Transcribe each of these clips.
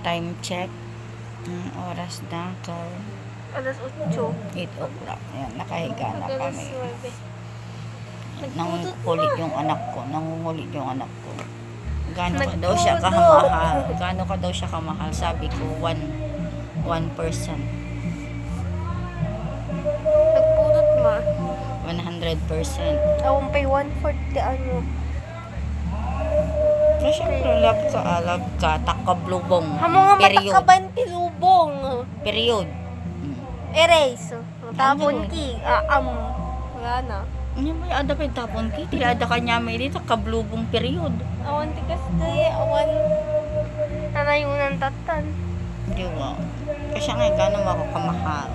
time check. Oras na, Alas 8. 8 o'clock. Ayan, nakahiga na Alas kami. 9. Nangungulit yung anak ko. Nangungulit yung anak ko. Gaano ka daw Nagpudot. siya kamahal? Gaano ka daw siya kamahal? Sabi ko, 1%. Nagpudot ma. 100%. Awang pay 140 ano. Pero syempre, love ka, takablubong. Hamo nga Period. matakabanti lubong. Period. Erase. Tapon Ano? ki. Wala na. Ano ba yung ada kay tapon ki? Tilada ka niya may dito, kablubong period. Awan tikas gaya. Awan. Nanayunan tatan. Di ba? Kasi nga, gano'n mo ako kamahal.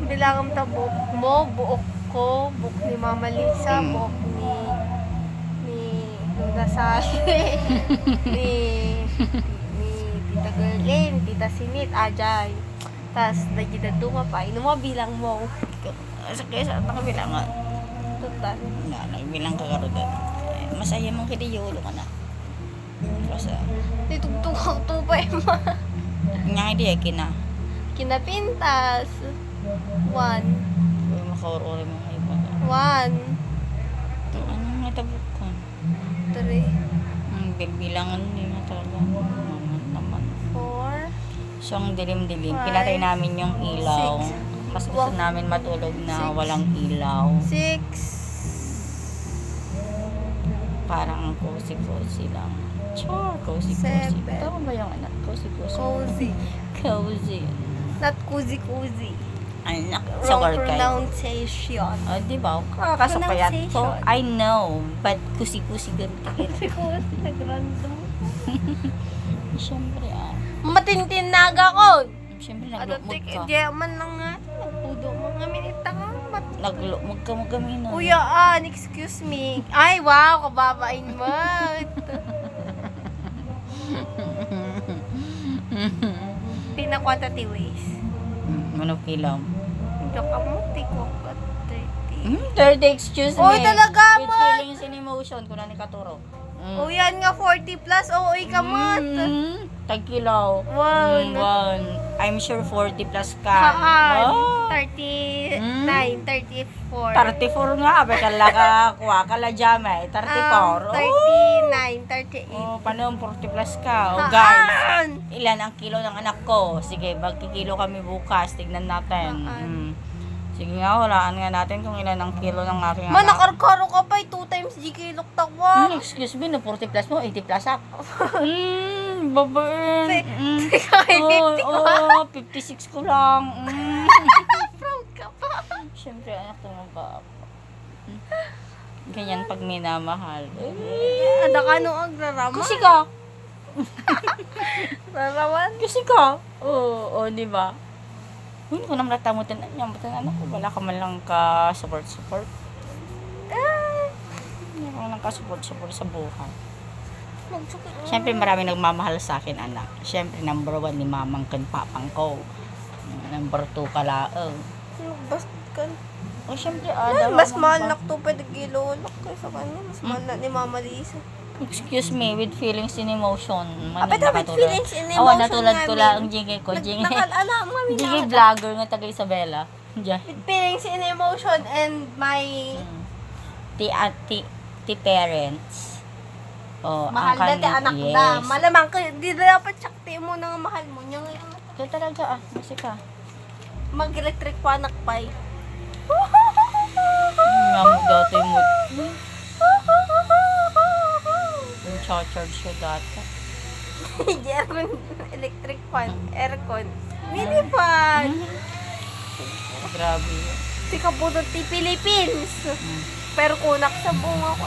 Bilangan tabok mo, buok ko, buok ni Mama Lisa, buok ni Luna Sally, ni Tita Gerlin, Tita Sinit, Ajay. Tas, nagidaduma pa, mo bilang mo. Sa kesa, nakabilangan. Total. Nagbilang ka karoon. Masaya mong kidiyolo ka na. Kasi, Ditugtog ako tupay ma. nga hindi kina. Kinapintas. 1. Kaya makaurori mo kayo pa. 1. Ano nga tabok ko? 3. Bilangan din na talaga. Naman. 4. So, ang dilim-dilim. Five, Pinatay namin yung ilaw. 6. Mas gusto namin matulog na Six. walang ilaw. 6. Parang cozy-cozy lang. Sure, cozy-cozy. Seven. Tama ba yung anak? Cozy-cozy. Cozy. Cozy. Not cozy. Anak, Wrong sugar kayo. pronunciation. Di ba? Kakasapayat ko. Pronunciation. I know. But kusi-kusi ganito. Cozy, nag-random. Siyempre, Matintinaga ko. Siyempre, Ano, naglumog ka. German lang nga. Pudo mga minita ka. Naglumog ka magamin. Kuya, excuse me. Ay, wow, kababain mo. Pina-quantity ways. Ano kilaw? Joke mo, tikok at 30. Third excuse me. Oy, talaga, With man. feelings and emotion. Kuna ni Katuro. O yan nga, 40 plus. Oo, ikamot. Tagkilaw. Wow. One. I'm sure 40 plus ka. Haan. Wow. 39, 34. 34 nga. Bekala ka kuha ka la jame. 34. 39, 38. Paano 40 plus ka? Guys. Haan. Ilan ang kilo ng anak ko? Sige, magkikilo kami bukas. Tignan natin. Sige nga, walaan nga natin kung ilan ang kilo ng aking anak. Nakarkaro ka pa, 2 times GK luktawa. Excuse me, no 40 plus mo, 80 plus up. Babae. Kaya 50 ko. 56 ko lang. Proud ka pa. Siyempre, anak ko mag ganyan pag minamahal. Ada ka nung agrarama? Kasi ka. Rarawan? Kasi ka. Oo, di ba? Hindi ko naman natamutin na niya. Anak ko, wala ka man lang ka-support. Hindi ko lang ka-support sa buhay. Siyempre, marami nagmamahal sa akin, anak. Siyempre, number 1 ni mamang kan papang ko. Number 2 kalaang. Basta ka. O, siyempre, Mas mahal na to pwede gilolok kaysa kanya. Mas mahal na ni Mama Lisa. Excuse me, with feelings and emotion. Apeta with feelings and emotion. Awan, natulad ko lang ang jingay ko. Jingay vlogger nga taga Isabela. Diyan. With feelings and emotion and my... Ti parents. Oh, Mahal na ti anak yes. na. Malamang ka, di dapat sakti mo na mahal mo niya ngayon. Kaya talaga kasi ka. Mag-electric pa anak pa eh. Nga mo dati mo. Yung charge siya dati. Aircon, electric fan, aircon. Mini fan. Grabe. Si kabudot ti Philippines. Pero kunak sa bunga ko.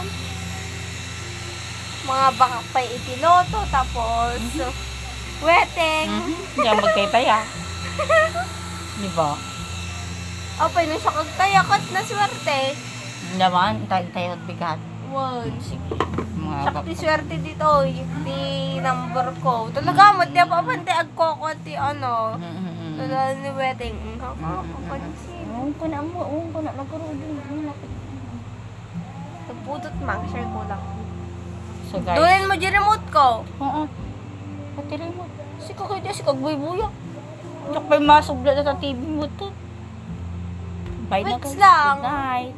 Mga baka pa itiloto, tapos weteng. Hindi ako magpaypaya. Di ba? Apay na siya kagtayakat na swerte. Naman, tayo at bigat. Wow. Sige. Mga Sakti swerte dito, di number ko. Talaga mo, di pa pante agkoko ti ano. Talaga ni weteng. Nakakapansin. Oo ko na mo, nagkaroon din. pudot mang, share ko lang. So guys, Dunin mo di remote ko. oo. Patirin mo. Si kakay di, si kagbuy-buya. Tsak pa'y masugla na sa TV mo to. Bye na Wait guys. lang. Good night.